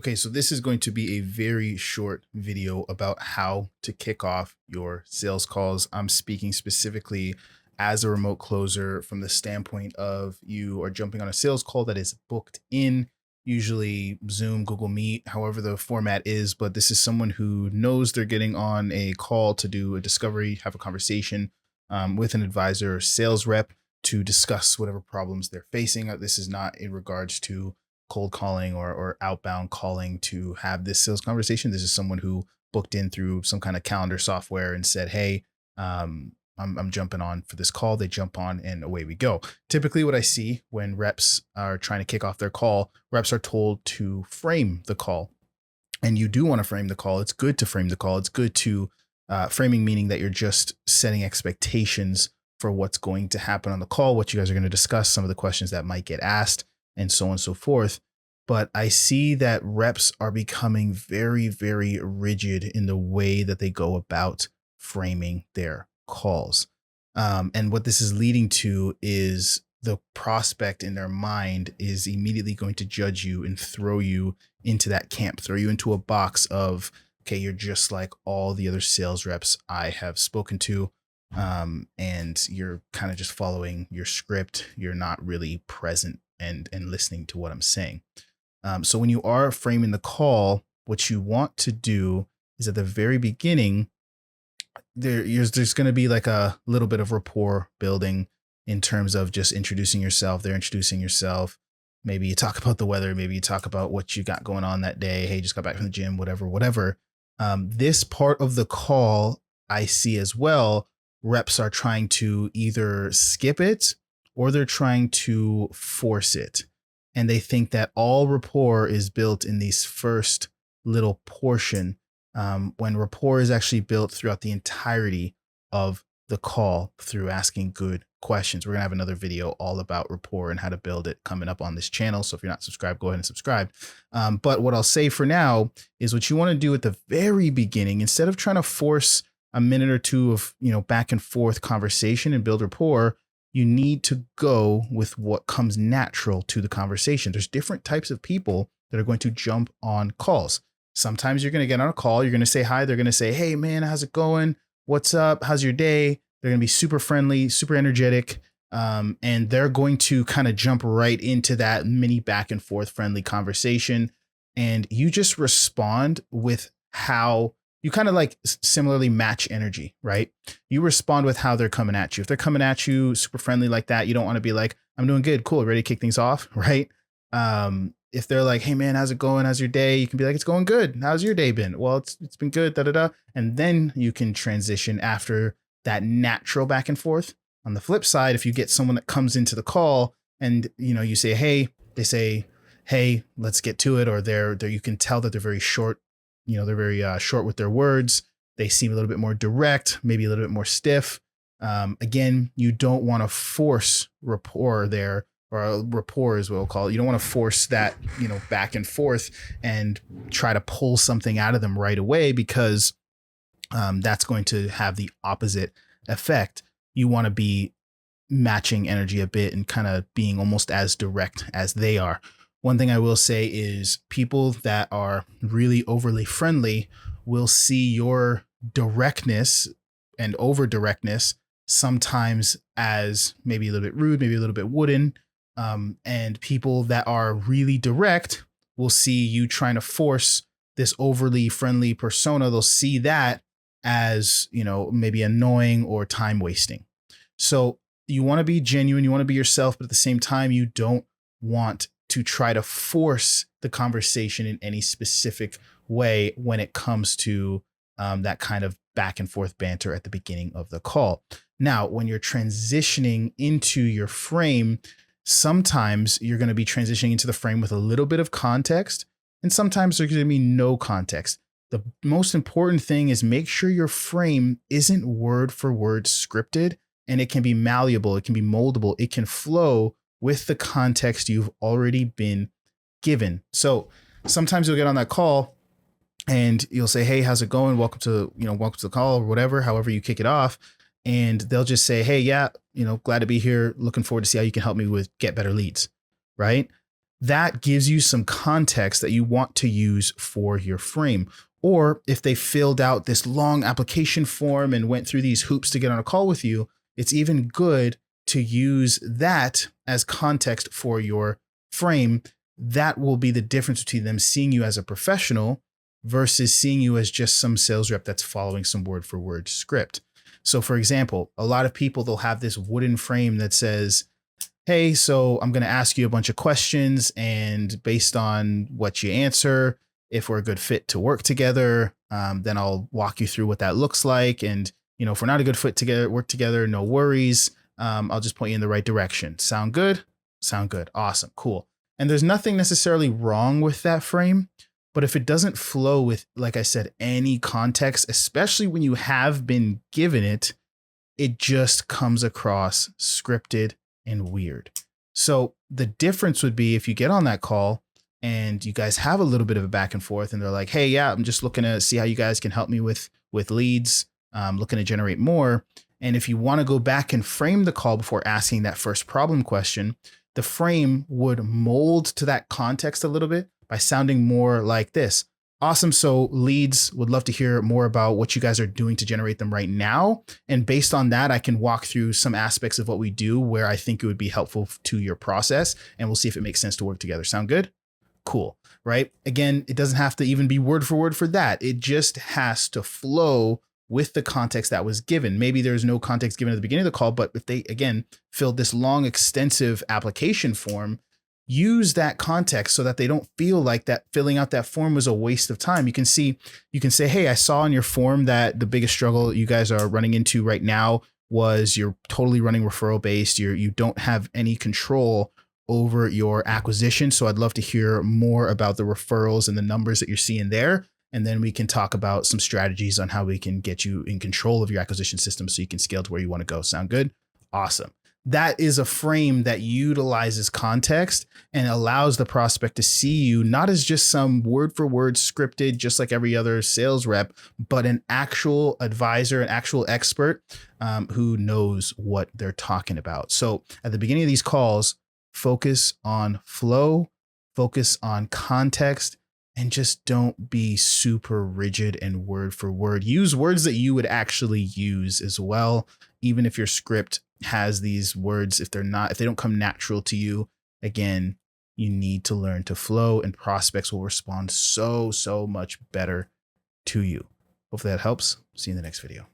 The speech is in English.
Okay, so this is going to be a very short video about how to kick off your sales calls. I'm speaking specifically as a remote closer from the standpoint of you are jumping on a sales call that is booked in, usually Zoom, Google Meet, however the format is. But this is someone who knows they're getting on a call to do a discovery, have a conversation with an advisor or sales rep to discuss whatever problems they're facing. This is not in regards to cold calling or outbound calling to have this sales conversation. This is someone who booked in through some kind of calendar software and said, hey, I'm jumping on for this call. They jump on and away we go. Typically what I see when reps are trying to kick off their call, reps are told to frame the call. And you do want to frame the call. It's good to frame the call. It's good to framing, meaning that you're just setting expectations for what's going to happen on the call, what you guys are going to discuss, some of the questions that might get asked, and so on and so forth. But I see that reps are becoming very, very rigid in the way that they go about framing their calls. And what this is leading to is the prospect in their mind is immediately going to judge you and throw you into that camp, throw you into a box of, okay, you're just like all the other sales reps I have spoken to. And you're kind of just following your script. You're not really present and listening to what I'm saying. So when you are framing the call, what you want to do is at the very beginning, there's going to be like a little bit of rapport building in terms of just introducing yourself. They're introducing yourself. Maybe you talk about the weather. Maybe you talk about what you got going on that day. Hey, just got back from the gym, whatever. This part of the call I see as well, reps are trying to either skip it or they're trying to force it. And they think that all rapport is built in these first little portion, when rapport is actually built throughout the entirety of the call through asking good questions. We're going to have another video all about rapport and how to build it coming up on this channel. So if you're not subscribed, go ahead and subscribe. But what I'll say for now is what you want to do at the very beginning, instead of trying to force a minute or two of, back and forth conversation and build rapport, you need to go with what comes natural to the conversation. There's different types of people that are going to jump on calls. Sometimes you're going to get on a call. You're going to say hi. They're going to say, hey, man, how's it going? What's up? How's your day? They're going to be super friendly, super energetic. And they're going to kind of jump right into that mini back and forth friendly conversation. And you just respond with how you kind of like similarly match energy, right? You respond with how they're coming at you. If they're coming at you super friendly like that, you don't want to be like, I'm doing good, cool, ready to kick things off, right? If they're like, hey man, how's it going? How's your day? You can be like, it's going good. How's your day been? Well, it's been good, da da da. And then you can transition after that natural back and forth. On the flip side, if you get someone that comes into the call and you say, hey, they say, hey, let's get to it, or they're you can tell that they're very short. They're very short with their words. They seem a little bit more direct, maybe a little bit more stiff. Again, you don't want to force rapport there, or rapport is what we'll call it. You don't want to force that, back and forth and try to pull something out of them right away, because that's going to have the opposite effect. You want to be matching energy a bit and kind of being almost as direct as they are. One thing I will say is people that are really overly friendly will see your directness and over directness sometimes as maybe a little bit rude, maybe a little bit wooden. And people that are really direct will see you trying to force this overly friendly persona. They'll see that as, maybe annoying or time wasting. So you want to be genuine, you want to be yourself, but at the same time, you don't want to try to force the conversation in any specific way when it comes to that kind of back and forth banter at the beginning of the call. Now, when you're transitioning into your frame, sometimes you're going to be transitioning into the frame with a little bit of context, and sometimes there's going to be no context. The most important thing is make sure your frame isn't word for word scripted, and it can be malleable, it can be moldable, it can flow with the context you've already been given. So sometimes you'll get on that call and you'll say, hey, how's it going? Welcome to the call, or whatever, however you kick it off. And they'll just say, hey, yeah, glad to be here. Looking forward to see how you can help me with get better leads. Right. that gives you some context that you want to use for your frame. Or if they filled out this long application form and went through these hoops to get on a call with you, it's even good to use that as context for your frame. That will be the difference between them seeing you as a professional versus seeing you as just some sales rep that's following some word for word script. So for example, a lot of people, they'll have this wooden frame that says, hey, so I'm going to ask you a bunch of questions, and based on what you answer, if we're a good fit to work together, then I'll walk you through what that looks like. And, if we're not a good fit together, work together, no worries. I'll just point you in the right direction. Sound good? Sound good. Awesome. Cool. And there's nothing necessarily wrong with that frame, but if it doesn't flow with, like I said, any context, especially when you have been given it, it just comes across scripted and weird. So the difference would be if you get on that call and you guys have a little bit of a back and forth and they're like, hey, yeah, I'm just looking to see how you guys can help me with leads. I'm looking to generate more. And if you want to go back and frame the call before asking that first problem question, the frame would mold to that context a little bit by sounding more like this. Awesome. So leads, would love to hear more about what you guys are doing to generate them right now. And based on that, I can walk through some aspects of what we do where I think it would be helpful to your process. And we'll see if it makes sense to work together. Sound good? Cool. Right? Again, it doesn't have to even be word for that. It just has to flow with the context that was given. Maybe there's no context given at the beginning of the call, but if they, again, filled this long, extensive application form, use that context so that they don't feel like that filling out that form was a waste of time. You can say, hey, I saw in your form that the biggest struggle you guys are running into right now was you're totally running referral based. You don't have any control over your acquisition. So I'd love to hear more about the referrals and the numbers that you're seeing there. And then we can talk about some strategies on how we can get you in control of your acquisition system so you can scale to where you want to go. Sound good? Awesome. That is a frame that utilizes context and allows the prospect to see you not as just some word for word scripted, just like every other sales rep, but an actual advisor, an actual expert who knows what they're talking about. So at the beginning of these calls, focus on flow, focus on context, and just don't be super rigid and word for word. Use words that you would actually use as well. Even if your script has these words, if they don't come natural to you, again, you need to learn to flow, and prospects will respond so much better to you. Hopefully that helps. See you in the next video.